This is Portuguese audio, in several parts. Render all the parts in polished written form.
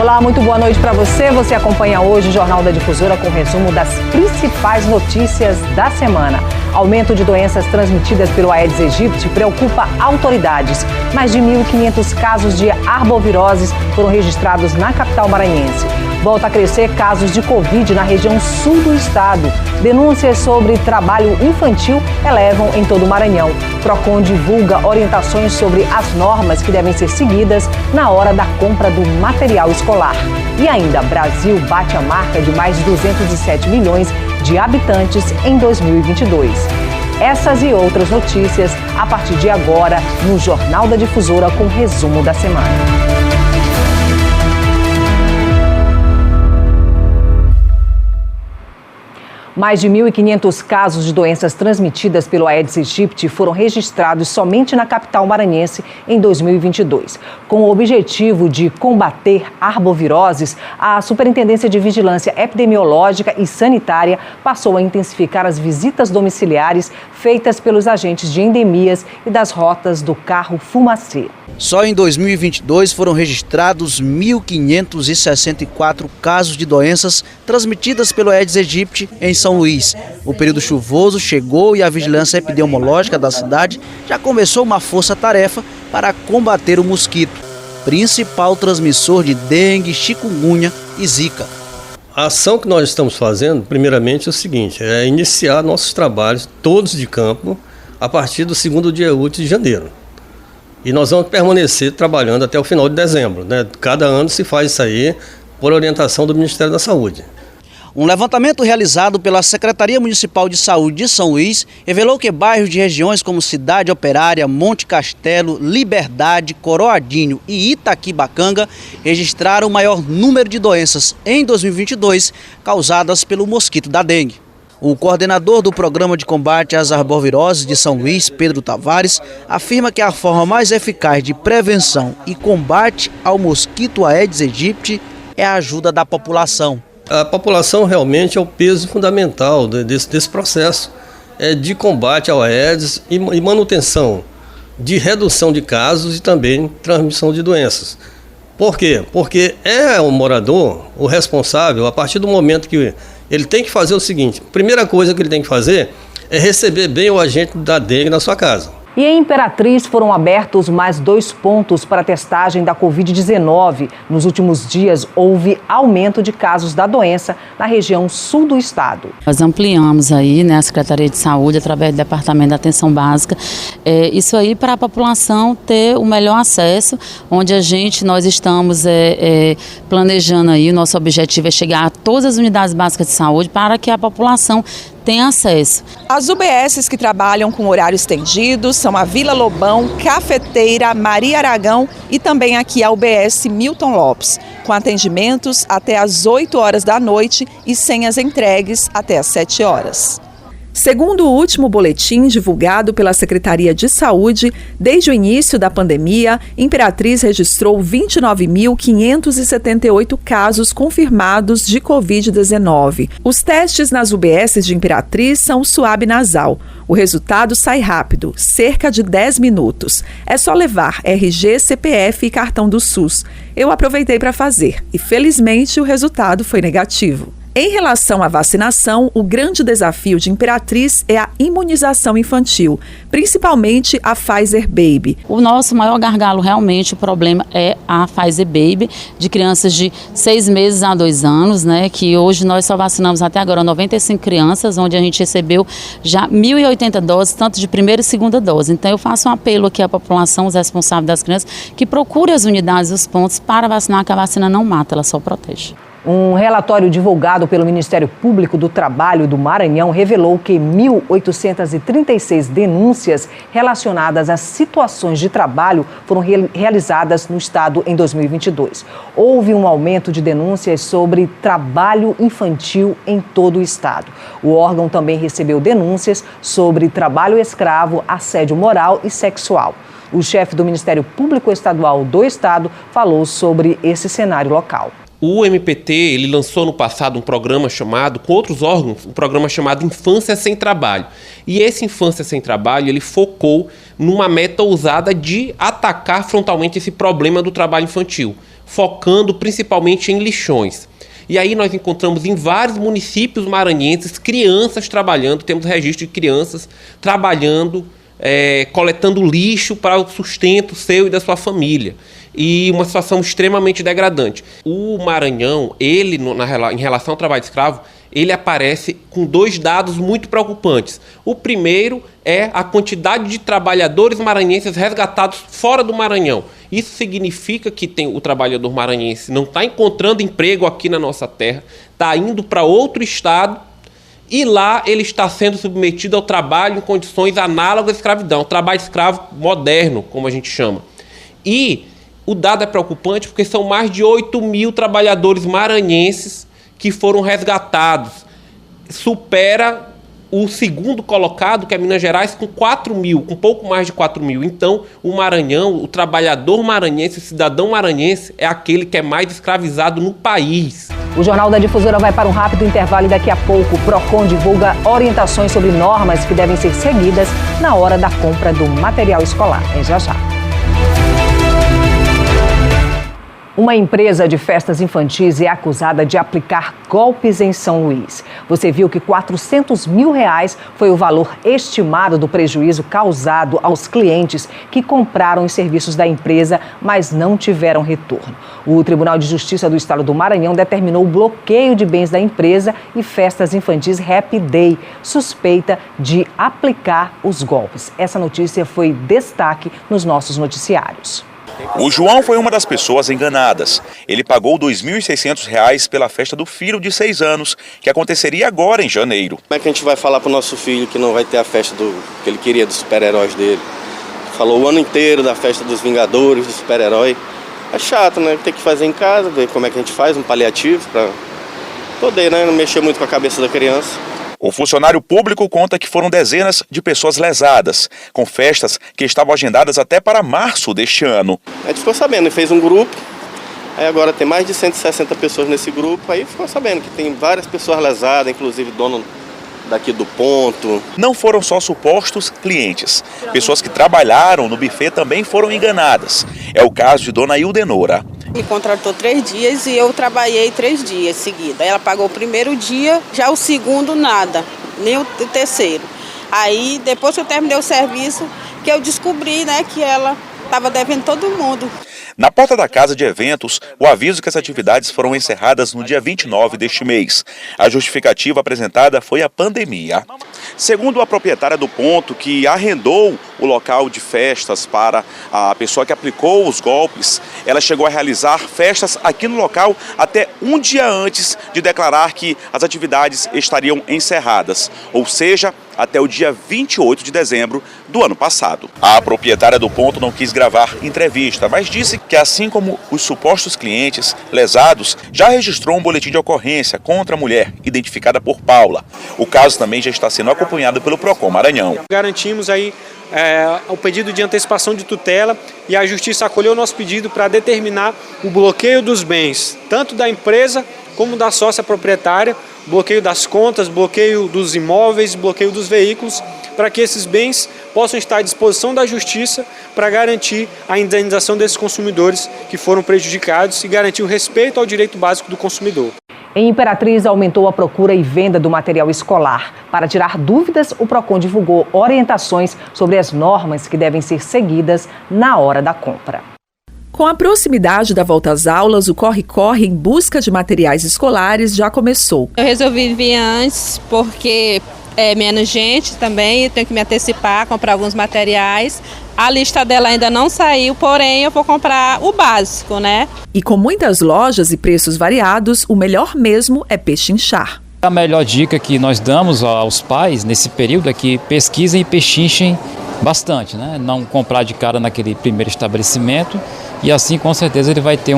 Olá, muito boa noite para você. Você acompanha hoje o Jornal da Difusora com resumo das principais notícias da semana. Aumento de doenças transmitidas pelo Aedes aegypti preocupa autoridades. Mais de 1.500 casos de arboviroses foram registrados na capital maranhense. Volta a crescer casos de Covid na região sul do estado. Denúncias sobre trabalho infantil elevam em todo o Maranhão. Procon divulga orientações sobre as normas que devem ser seguidas na hora da compra do material escolar. E ainda, Brasil bate a marca de mais de 207 milhões de habitantes em 2022. Essas e outras notícias a partir de agora no Jornal da Difusora com resumo da semana. Mais de 1.500 casos de doenças transmitidas pelo Aedes aegypti foram registrados somente na capital maranhense em 2022. Com o objetivo de combater arboviroses, a Superintendência de Vigilância Epidemiológica e Sanitária passou a intensificar as visitas domiciliares feitas pelos agentes de endemias e das rotas do carro fumacê. Só em 2022 foram registrados 1.564 casos de doenças transmitidas pelo Aedes aegypti em São Luís. O período chuvoso chegou e a vigilância epidemiológica da cidade já começou uma força-tarefa para combater o mosquito, principal transmissor de dengue, chikungunya e zika. A ação que nós estamos fazendo, primeiramente, é o seguinte, é iniciar nossos trabalhos todos de campo a partir do segundo dia útil de janeiro. E nós vamos permanecer trabalhando até o final de dezembro, né? Cada ano se faz isso aí por orientação do Ministério da Saúde. Um levantamento realizado pela Secretaria Municipal de Saúde de São Luís revelou que bairros de regiões como Cidade Operária, Monte Castelo, Liberdade, Coroadinho e Itaquibacanga registraram o maior número de doenças em 2022 causadas pelo mosquito da dengue. O coordenador do Programa de Combate às Arboviroses de São Luís, Pedro Tavares, afirma que a forma mais eficaz de prevenção e combate ao mosquito Aedes aegypti é a ajuda da população. A população realmente é o peso fundamental desse processo de combate ao Aedes e manutenção de redução de casos e também transmissão de doenças. Por quê? Porque é o morador o responsável, a partir do momento que ele tem que fazer o seguinte: a primeira coisa que ele tem que fazer é receber bem o agente da dengue na sua casa. E em Imperatriz foram abertos mais 2 pontos para testagem da Covid-19. Nos últimos dias, houve aumento de casos da doença na região sul do estado. Nós ampliamos aí, né, a Secretaria de Saúde, através do Departamento da Atenção Básica, isso aí para a população ter o melhor acesso, onde nós estamos planejando aí, o nosso objetivo é chegar a todas as unidades básicas de saúde para que a população tem acesso. As UBSs que trabalham com horário estendido são a Vila Lobão, Cafeteira, Maria Aragão e também aqui a UBS Milton Lopes, com atendimentos até às 8 horas da noite e senhas entregues até às 7 horas. Segundo o último boletim divulgado pela Secretaria de Saúde, desde o início da pandemia, Imperatriz registrou 29.578 casos confirmados de Covid-19. Os testes nas UBSs de Imperatriz são suave nasal. O resultado sai rápido, cerca de 10 minutos. É só levar RG, CPF e cartão do SUS. Eu aproveitei para fazer e, felizmente, o resultado foi negativo. Em relação à vacinação, o grande desafio de Imperatriz é a imunização infantil, principalmente a Pfizer Baby. O nosso maior gargalo, realmente, o problema é a Pfizer Baby, de crianças de 6 meses a 2 anos, né? Que hoje nós só vacinamos até agora 95 crianças, onde a gente recebeu já 1.080 doses, tanto de primeira e segunda dose. Então eu faço um apelo aqui à população, os responsáveis das crianças, que procure as unidades e os pontos para vacinar, que a vacina não mata, ela só protege. Um relatório divulgado pelo Ministério Público do Trabalho do Maranhão revelou que 1.836 denúncias relacionadas a situações de trabalho foram realizadas no estado em 2022. Houve um aumento de denúncias sobre trabalho infantil em todo o estado. O órgão também recebeu denúncias sobre trabalho escravo, assédio moral e sexual. O chefe do Ministério Público Estadual do estado falou sobre esse cenário local. O MPT, ele lançou no passado um programa chamado, com outros órgãos, um programa chamado Infância Sem Trabalho. E esse Infância Sem Trabalho, ele focou numa meta ousada de atacar frontalmente esse problema do trabalho infantil. focando principalmente em lixões. E aí nós encontramos em vários municípios maranhenses crianças trabalhando, temos registro de crianças trabalhando, coletando lixo para o sustento seu e da sua família. E uma situação extremamente degradante. O Maranhão, ele, em relação ao trabalho escravo, ele aparece com 2 dados muito preocupantes. O primeiro é a quantidade de trabalhadores maranhenses resgatados fora do Maranhão. Isso significa que o trabalhador maranhense não está encontrando emprego aqui na nossa terra, está indo para outro estado e lá ele está sendo submetido ao trabalho em condições análogas à escravidão, trabalho escravo moderno, como a gente chama. E o dado é preocupante porque são mais de 8.000 trabalhadores maranhenses que foram resgatados. Supera o segundo colocado, que é Minas Gerais, com 4.000, com pouco mais de 4.000. Então, o Maranhão, o trabalhador maranhense, o cidadão maranhense, é aquele que é mais escravizado no país. O Jornal da Difusora vai para um rápido intervalo e daqui a pouco o PROCON divulga orientações sobre normas que devem ser seguidas na hora da compra do material escolar. É já já. Uma empresa de festas infantis é acusada de aplicar golpes em São Luís. Você viu que R$400 mil foi o valor estimado do prejuízo causado aos clientes que compraram os serviços da empresa, mas não tiveram retorno. O Tribunal de Justiça do Estado do Maranhão determinou o bloqueio de bens da empresa e festas infantis Happy Day, suspeita de aplicar os golpes. Essa notícia foi destaque nos nossos noticiários. O João foi uma das pessoas enganadas. Ele pagou R$ 2.600 pela festa do filho de 6 anos, que aconteceria agora em janeiro. Como é que a gente vai falar para o nosso filho que não vai ter a festa que ele queria dos super-heróis dele? Falou o ano inteiro da festa dos Vingadores, do super-herói. É chato, né? Tem que fazer em casa, ver como é que a gente faz um paliativo para poder, né? Não mexer muito com a cabeça da criança. O funcionário público conta que foram dezenas de pessoas lesadas, com festas que estavam agendadas até para março deste ano. A gente ficou sabendo, fez um grupo, aí agora tem mais de 160 pessoas nesse grupo, aí ficou sabendo que tem várias pessoas lesadas, inclusive dono daqui do ponto. Não foram só supostos clientes. Pessoas que trabalharam no buffet também foram enganadas. É o caso de dona Ildenora. Me contratou 3 dias e eu trabalhei 3 dias seguidos. Ela pagou o primeiro dia, já o segundo nada, nem o terceiro. Aí depois que eu terminei o serviço, que eu descobri, né, que ela estava devendo todo mundo. Na porta da casa de eventos, o aviso que as atividades foram encerradas no dia 29 deste mês. A justificativa apresentada foi a pandemia. Segundo a proprietária do ponto, que arrendou o local de festas para a pessoa que aplicou os golpes, ela chegou a realizar festas aqui no local até um dia antes de declarar que as atividades estariam encerradas, ou seja, até o dia 28 de dezembro do ano passado. A proprietária do ponto não quis gravar entrevista, mas disse que, assim como os supostos clientes lesados, já registrou um boletim de ocorrência contra a mulher, identificada por Paula. O caso também já está sendo acompanhado pelo PROCON Maranhão. Garantimos aí o pedido de antecipação de tutela e a Justiça acolheu o nosso pedido para determinar o bloqueio dos bens, tanto da empresa como da sócia proprietária, bloqueio das contas, bloqueio dos imóveis, bloqueio dos veículos, para que esses bens possam estar à disposição da Justiça para garantir a indenização desses consumidores que foram prejudicados e garantir o respeito ao direito básico do consumidor. Em Imperatriz, aumentou a procura e venda do material escolar. Para tirar dúvidas, o PROCON divulgou orientações sobre as normas que devem ser seguidas na hora da compra. Com a proximidade da volta às aulas, o corre-corre em busca de materiais escolares já começou. Eu resolvi vir antes porque é menos gente também, eu tenho que me antecipar, comprar alguns materiais. A lista dela ainda não saiu, porém eu vou comprar o básico, né? E com muitas lojas e preços variados, o melhor mesmo é pechinchar. A melhor dica que nós damos aos pais nesse período é que pesquisem e pechinchem bastante, né? Não comprar de cara naquele primeiro estabelecimento e assim com certeza ele vai ter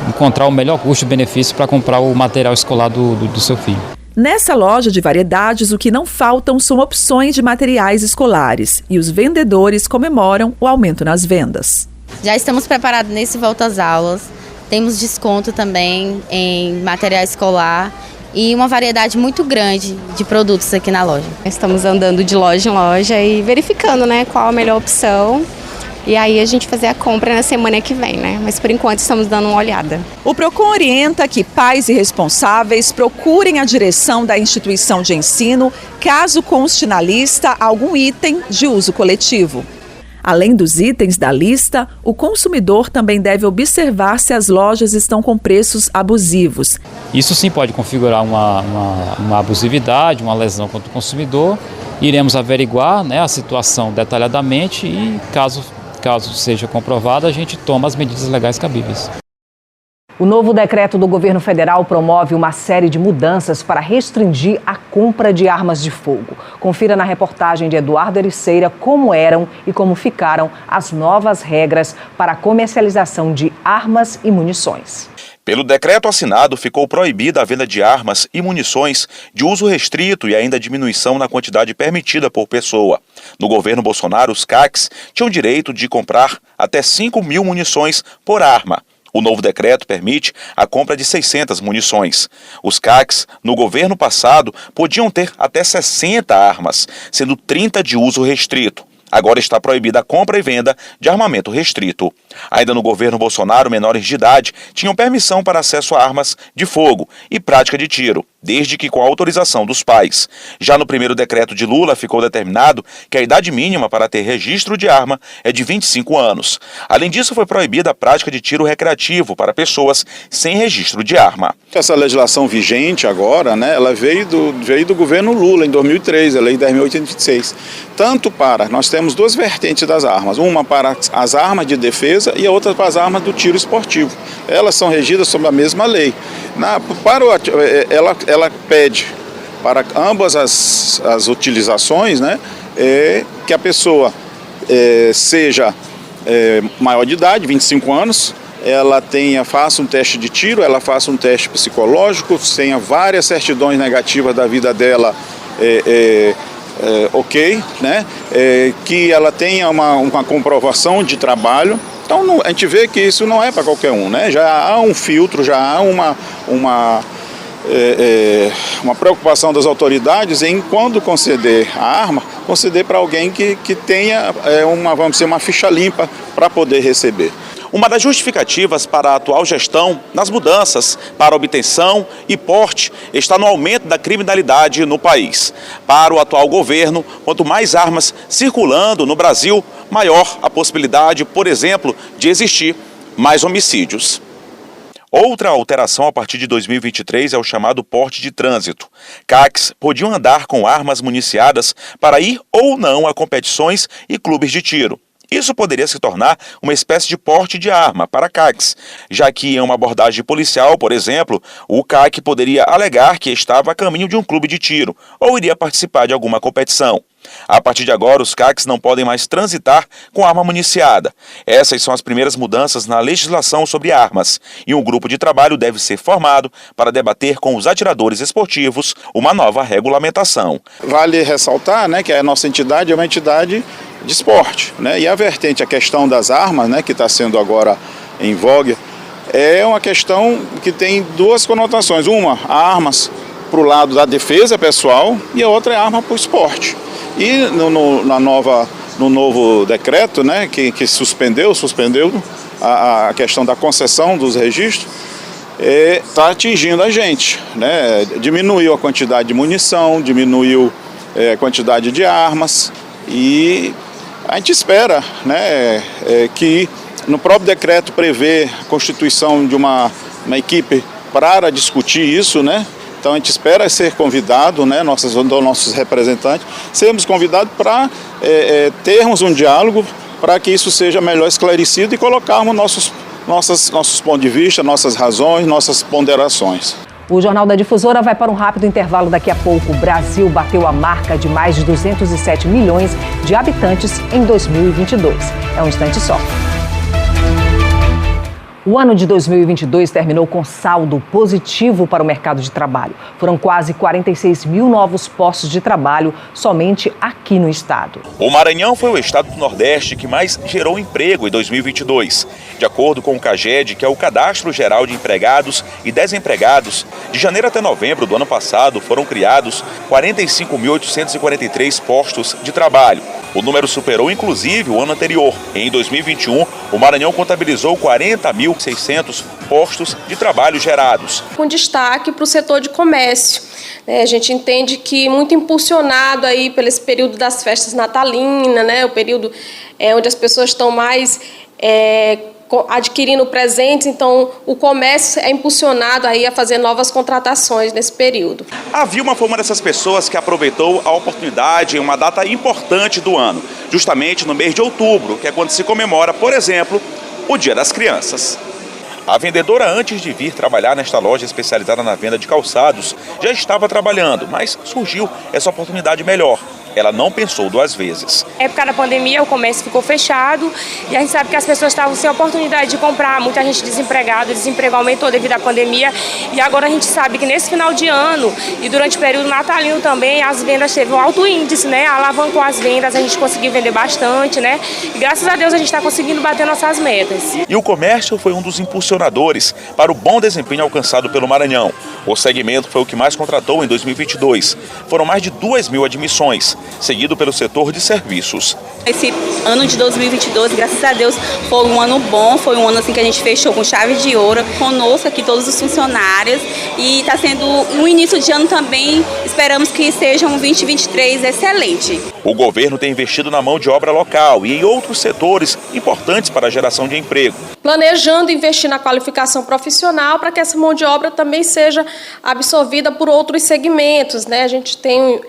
encontrar o melhor custo-benefício para comprar o material escolar do seu filho. Nessa loja de variedades, o que não faltam são opções de materiais escolares e os vendedores comemoram o aumento nas vendas. Já estamos preparados nesse volta às aulas, temos desconto também em material escolar e uma variedade muito grande de produtos aqui na loja. Estamos andando de loja em loja e verificando, né, qual a melhor opção e aí a gente fazer a compra na semana que vem, né? Mas por enquanto estamos dando uma olhada. O PROCON orienta que pais e responsáveis procurem a direção da instituição de ensino caso conste na lista algum item de uso coletivo. Além dos itens da lista, o consumidor também deve observar se as lojas estão com preços abusivos. Isso sim pode configurar uma abusividade, uma lesão contra o consumidor. Iremos averiguar, né, a situação detalhadamente e, caso seja comprovada, a gente toma as medidas legais cabíveis. O novo decreto do governo federal promove uma série de mudanças para restringir a compra de armas de fogo. Confira na reportagem de Eduardo Ericeira como eram e como ficaram as novas regras para a comercialização de armas e munições. Pelo decreto assinado, ficou proibida a venda de armas e munições de uso restrito e ainda diminuição na quantidade permitida por pessoa. No governo Bolsonaro, os CACs tinham direito de comprar até 5.000 munições por arma. O novo decreto permite a compra de 600 munições. Os CACs, no governo passado, podiam ter até 60 armas, sendo 30 de uso restrito. Agora está proibida a compra e venda de armamento restrito. Ainda no governo Bolsonaro, menores de idade tinham permissão para acesso a armas de fogo e prática de tiro, desde que com a autorização dos pais. Já no primeiro decreto de Lula, ficou determinado que a idade mínima para ter registro de arma é de 25 anos. Além disso, foi proibida a prática de tiro recreativo para pessoas sem registro de arma. Essa legislação vigente agora, né, ela veio do governo Lula em 2003, a Lei 10.826. Tanto para, nós temos duas vertentes das armas, uma para as armas de defesa e a outra para as armas do tiro esportivo. Elas são regidas sob a mesma lei. Ela pede para ambas as utilizações, né, que a pessoa seja maior de idade, 25 anos, ela faça um teste de tiro, ela faça um teste psicológico, tenha várias certidões negativas da vida dela, ok, né? Que ela tenha uma comprovação de trabalho. Então a gente vê que isso não é para qualquer um, né? Já há um filtro, já há uma preocupação das autoridades em, quando conceder a arma, conceder para alguém que tenha uma ficha limpa para poder receber. Uma das justificativas para a atual gestão nas mudanças para obtenção e porte está no aumento da criminalidade no país. Para o atual governo, quanto mais armas circulando no Brasil, maior a possibilidade, por exemplo, de existir mais homicídios. Outra alteração a partir de 2023 é o chamado porte de trânsito. CACs podiam andar com armas municiadas para ir ou não a competições e clubes de tiro. Isso poderia se tornar uma espécie de porte de arma para CACs, já que em uma abordagem policial, por exemplo, o CAC poderia alegar que estava a caminho de um clube de tiro ou iria participar de alguma competição. A partir de agora, os CACs não podem mais transitar com arma municiada. Essas são as primeiras mudanças na legislação sobre armas, e um grupo de trabalho deve ser formado para debater com os atiradores esportivos uma nova regulamentação. Vale ressaltar, né, que a nossa entidade é uma entidade de esporte, né? E a vertente, a questão das armas, né, que está sendo agora em voga, é uma questão que tem duas conotações. Uma, armas para o lado da defesa pessoal e a outra é arma para o esporte. E no novo decreto, né, que suspendeu a questão da concessão dos registros, está atingindo a gente, né? Diminuiu a quantidade de munição, diminuiu a quantidade de armas, e a gente espera, né, que no próprio decreto prevê a constituição de uma equipe para discutir isso, né? Então a gente espera ser convidado, né, nossos representantes, sermos convidados para termos um diálogo para que isso seja melhor esclarecido e colocarmos nossos pontos de vista, nossas razões, nossas ponderações. O Jornal da Difusora vai para um rápido intervalo daqui a pouco. O Brasil bateu a marca de mais de 207 milhões de habitantes em 2022. É um instante só. O ano de 2022 terminou com saldo positivo para o mercado de trabalho. Foram quase 46 mil novos postos de trabalho somente aqui no estado. O Maranhão foi o estado do Nordeste que mais gerou emprego em 2022. De acordo com o CAGED, que é o Cadastro Geral de Empregados e Desempregados, de janeiro até novembro do ano passado foram criados 45.843 postos de trabalho. O número superou, inclusive, o ano anterior. Em 2021, o Maranhão contabilizou 40.600 postos de trabalho gerados. Com destaque para o setor de comércio. A gente entende que muito impulsionado aí pelo esse período das festas natalinas, o período onde as pessoas estão mais adquirindo presentes, então o comércio é impulsionado aí a fazer novas contratações nesse período. A Vilma foi uma dessas pessoas que aproveitou a oportunidade em uma data importante do ano, justamente no mês de outubro, que é quando se comemora, por exemplo, o Dia das Crianças. A vendedora, antes de vir trabalhar nesta loja especializada na venda de calçados, já estava trabalhando, mas surgiu essa oportunidade melhor. Ela não pensou duas vezes. Na época da pandemia, o comércio ficou fechado e a gente sabe que as pessoas estavam sem oportunidade de comprar, muita gente desempregada, o desemprego aumentou devido à pandemia e agora a gente sabe que nesse final de ano e durante o período natalino também, as vendas teve um alto índice, alavancou as vendas, a gente conseguiu vender bastante, e graças a Deus a gente está conseguindo bater nossas metas. E o comércio foi um dos impulsionadores para o bom desempenho alcançado pelo Maranhão. O segmento foi o que mais contratou em 2022. Foram mais de 2.000 admissões, seguido pelo setor de serviços. Esse ano de 2022, graças a Deus, foi um ano bom, foi um ano assim que a gente fechou com chave de ouro, conosco aqui todos os funcionários e está sendo um início de ano também, esperamos que seja um 2023 excelente. O governo tem investido na mão de obra local e em outros setores importantes para a geração de emprego. Planejando investir na qualificação profissional para que essa mão de obra também seja absorvida por outros segmentos, A gente tem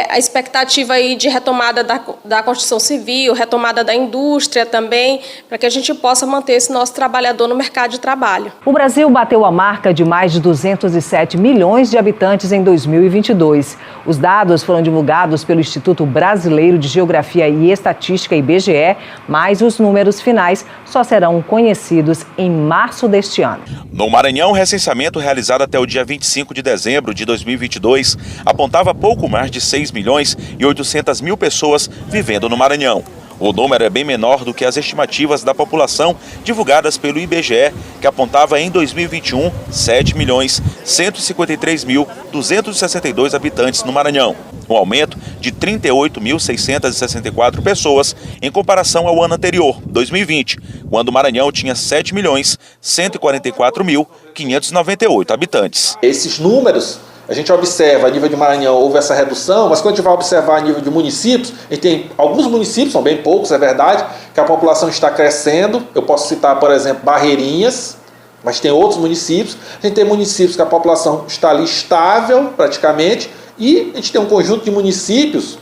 a expectativa aí de retomada da construção civil, retomada da indústria também, para que a gente possa manter esse nosso trabalhador no mercado de trabalho. O Brasil bateu a marca de mais de 207 milhões de habitantes em 2022. Os dados foram divulgados pelo Instituto Brasileiro de Geografia e Estatística, IBGE, mas os números finais só serão conhecidos em março deste ano. No Maranhão, o recenseamento realizado até o dia 25 de dezembro de 2022 apontava pouco mais de 6 milhões e 800 mil pessoas vivendo no Maranhão. O número é bem menor do que as estimativas da população divulgadas pelo IBGE, que apontava em 2021 7 milhões 153 mil 262 habitantes no Maranhão, um aumento de 38.664 pessoas em comparação ao ano anterior, 2020, quando o Maranhão tinha 7 milhões 144 mil 598 habitantes. Esses números a gente observa a nível de Maranhão, houve essa redução, mas quando a gente vai observar a nível de municípios, a gente tem alguns municípios, são bem poucos, é verdade, que a população está crescendo. Eu posso citar, por exemplo, Barreirinhas, mas tem outros municípios. A gente tem municípios que a população está ali estável, praticamente, e a gente tem um conjunto de municípios,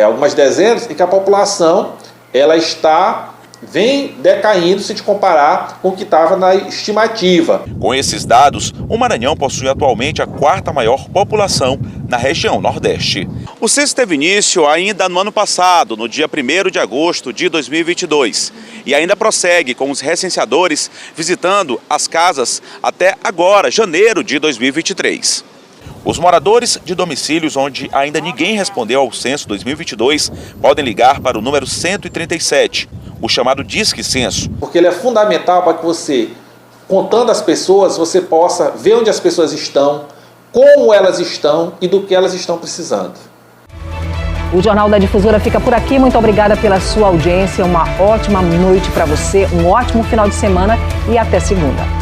algumas dezenas, em que a população ela vem decaindo se te comparar com o que estava na estimativa. Com esses dados, o Maranhão possui atualmente a 4ª maior população na região Nordeste. O censo teve início ainda no ano passado, no dia 1º de agosto de 2022, e ainda prossegue com os recenseadores visitando as casas até agora, janeiro de 2023. Os moradores de domicílios onde ainda ninguém respondeu ao censo 2022 podem ligar para o número 137, o chamado Disque Censo. Porque ele é fundamental para que você, contando as pessoas, você possa ver onde as pessoas estão, como elas estão e do que elas estão precisando. O Jornal da Difusora fica por aqui. Muito obrigada pela sua audiência. Uma ótima noite para você, um ótimo final de semana e até segunda.